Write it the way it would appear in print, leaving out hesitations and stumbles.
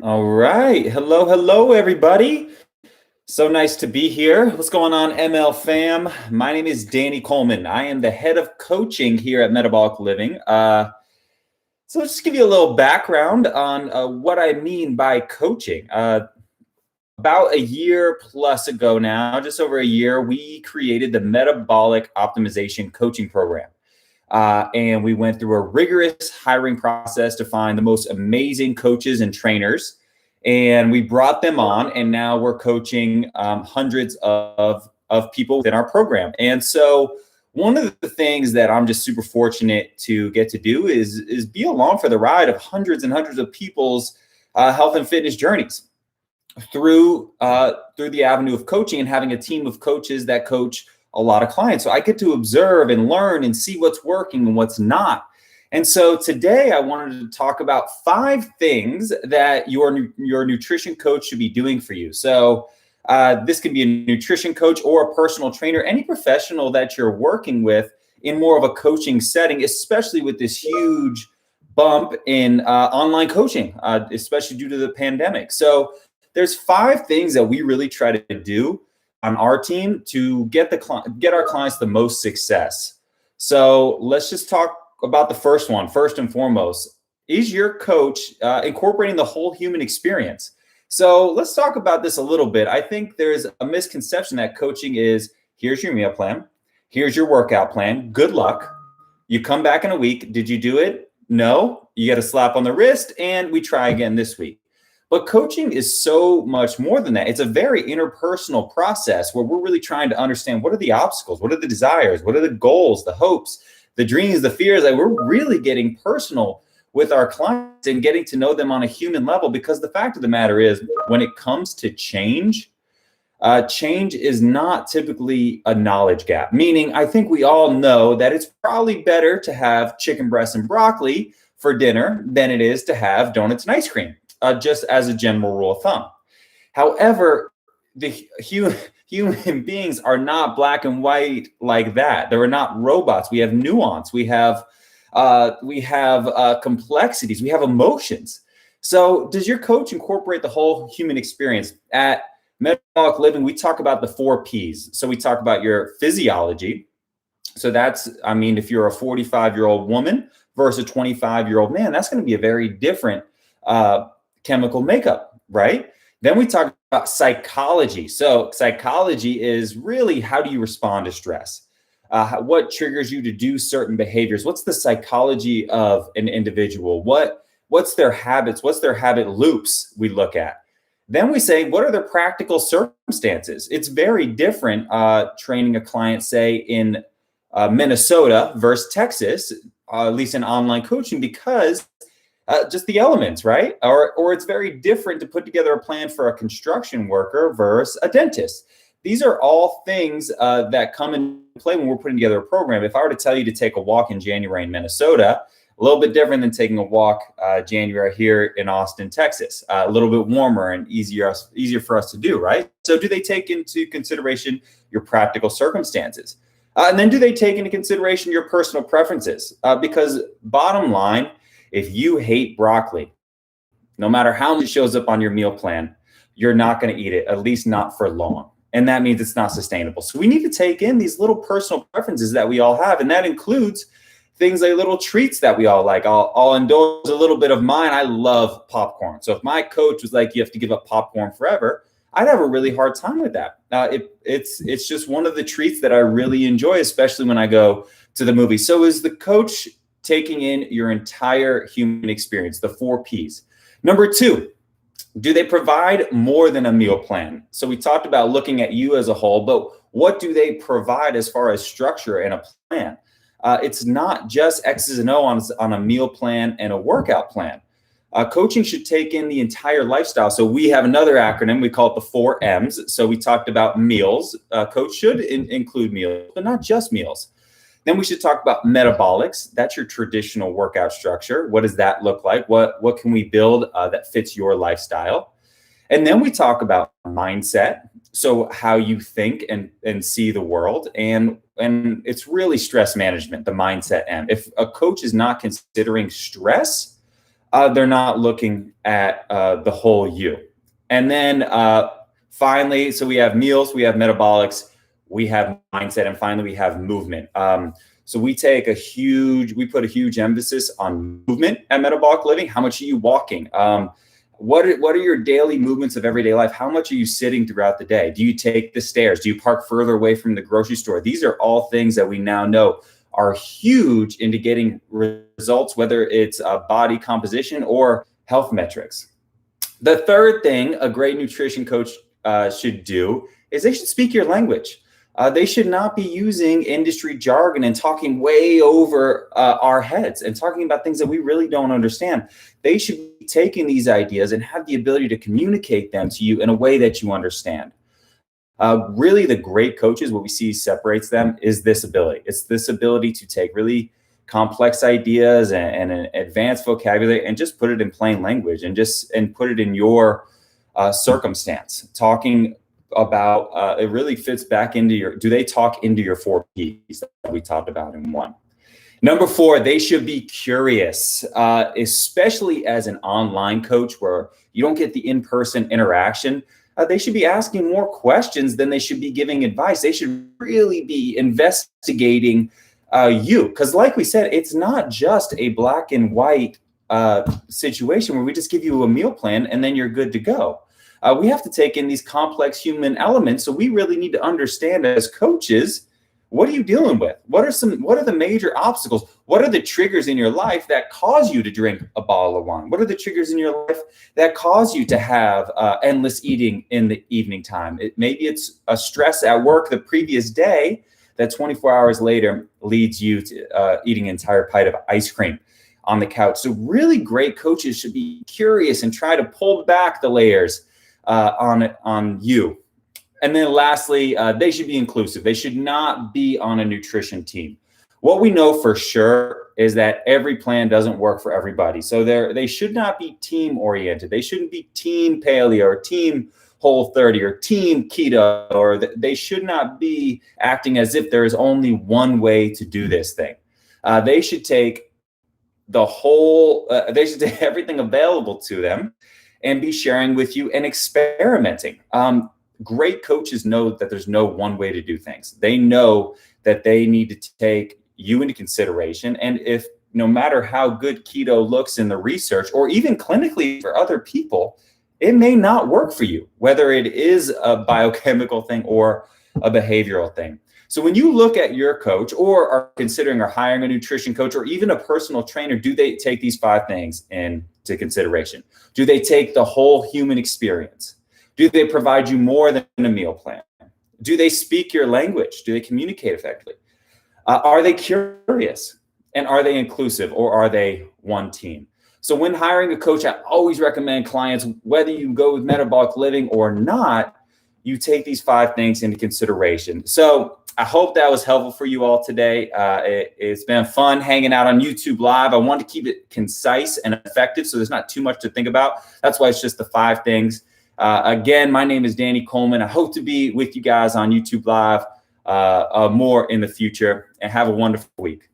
All right. Hello, everybody. So nice to be here. What's going on, ML fam? My name is Danny Coleman. I am the head of coaching here at Metabolic Living. So let's just give you a little background on what I mean by coaching. About a year plus ago now, just over a year, we created the Metabolic Optimization Coaching Program. And we went through a rigorous hiring process to find the most amazing coaches and trainers. And we brought them on, and now we're coaching hundreds of people within our program. And so one of the things that I'm just super fortunate to get to do is be along for the ride of hundreds and hundreds of people's health and fitness journeys through the avenue of coaching and having a team of coaches that coach a lot of clients. So I get to observe and learn and see what's working and what's not. And so today I wanted to talk about 5 things that your nutrition coach should be doing for you. So this could be a nutrition coach or a personal trainer, any professional that you're working with in more of a coaching setting, especially with this huge bump in online coaching, especially due to the pandemic. So there's 5 things that we really try to do on our team to get our clients the most success. So let's just talk about the first one. First and foremost, is your coach incorporating the whole human experience? So let's talk about this a little bit. I think there's a misconception that coaching is, here's your meal plan, here's your workout plan, good luck. You come back in a week. Did you do it? No. You get a slap on the wrist, and we try again this week. But coaching is so much more than that. It's a very interpersonal process where we're really trying to understand, what are the obstacles? What are the desires? What are the goals, the hopes, the dreams, the fears? Like, we're really getting personal with our clients and getting to know them on a human level, because the fact of the matter is, when it comes to change is not typically a knowledge gap. Meaning, I think we all know that it's probably better to have chicken breast and broccoli for dinner than it is to have donuts and ice cream. Just as a general rule of thumb. However, the human beings are not black and white like that. They're not robots. We have nuance. We have complexities. We have emotions. So does your coach incorporate the whole human experience? At Metabolic Living, we talk about the 4 Ps. So we talk about your physiology. So that's, if you're a 45-year-old woman versus a 25-year-old man, that's going to be a very different chemical makeup, right? Then we talk about psychology. So psychology is really, how do you respond to stress? What triggers you to do certain behaviors? What's the psychology of an individual? What's their habits? What's their habit loops we look at? Then we say, what are their practical circumstances? It's very different training a client, say, in Minnesota versus Texas, at least in online coaching, because just the elements, right? Or it's very different to put together a plan for a construction worker versus a dentist. These are all things that come into play when we're putting together a program. If I were to tell you to take a walk in January in Minnesota, a little bit different than taking a walk January here in Austin, Texas. A little bit warmer and easier for us to do, right? So do they take into consideration your practical circumstances? And then do they take into consideration your personal preferences? Because bottom line, if you hate broccoli, no matter how much shows up on your meal plan, you're not going to eat it, at least not for long. And that means it's not sustainable. So we need to take in these little personal preferences that we all have. And that includes things like little treats that we all like. I'll indulge a little bit of mine. I love popcorn. So if my coach was like, you have to give up popcorn forever, I'd have a really hard time with that. It's just one of the treats that I really enjoy, especially when I go to the movies. So is the coach taking in your entire human experience, the 4 Ps? Number 2, do they provide more than a meal plan? So we talked about looking at you as a whole, but what do they provide as far as structure and a plan? It's not just X's and O's on a meal plan and a workout plan. Coaching should take in the entire lifestyle. So we have another acronym. We call it the 4 M's. So we talked about meals. Coach should include meals, but not just meals. Then we should talk about metabolics. That's your traditional workout structure. What does that look like? What can we build that fits your lifestyle? And then we talk about mindset. So how you think and see the world. And it's really stress management, the mindset. And if a coach is not considering stress, They're not looking at the whole you. And then finally, so we have meals, we have metabolics, we have mindset, and finally we have movement. So we put a huge emphasis on movement at Metabolic Living. How much are you walking? What are your daily movements of everyday life? How much are you sitting throughout the day? Do you take the stairs? Do you park further away from the grocery store? These are all things that we now know are huge into getting results, whether it's body composition or health metrics. The third thing a great nutrition coach should do is they should speak your language. They should not be using industry jargon and talking way over our heads and talking about things that we really don't understand. They should be taking these ideas and have the ability to communicate them to you in a way that you understand. Really, the great coaches, what we see separates them is this ability. It's this ability to take really complex ideas and an advanced vocabulary and just put it in plain language and put it in your circumstance. Talking about it really fits back into do they talk into your 4 Ps that we talked about in 1? Number 4, they should be curious, especially as an online coach where you don't get the in-person interaction. They should be asking more questions than they should be giving advice. They should really be investigating you. Because like we said, it's not just a black and white situation where we just give you a meal plan and then you're good to go. We have to take in these complex human elements. So we really need to understand as coaches, what are you dealing with? What are the major obstacles? What are the triggers in your life that cause you to drink a bottle of wine? What are the triggers in your life that cause you to have endless eating in the evening time? Maybe it's a stress at work the previous day that 24 hours later leads you to eating an entire pint of ice cream on the couch. So really great coaches should be curious and try to pull back the layers on you. And then lastly, they should be inclusive. They should not be on a nutrition team. What we know for sure is that every plan doesn't work for everybody. So they should not be team oriented. They shouldn't be team paleo or team Whole30 or team keto, or they should not be acting as if there is only one way to do this thing. They should take they should take everything available to them and be sharing with you and experimenting. Great coaches know that there's no one way to do things. They know that they need to take you into consideration. And if no matter how good keto looks in the research or even clinically for other people, it may not work for you, whether it is a biochemical thing or a behavioral thing. So when you look at your coach or are considering or hiring a nutrition coach or even a personal trainer, do they take these 5 things into consideration? Do they take the whole human experience? Do they provide you more than a meal plan? Do they speak your language? Do they communicate effectively? Are they curious? And are they inclusive, or are they one team? So when hiring a coach, I always recommend clients, whether you go with Metabolic Living or not, you take these 5 things into consideration. So I hope that was helpful for you all today. It's been fun hanging out on YouTube Live. I want to keep it concise and effective, so there's not too much to think about. That's why it's just the 5 things. Again, my name is Danny Coleman. I hope to be with you guys on YouTube Live more in the future, and have a wonderful week.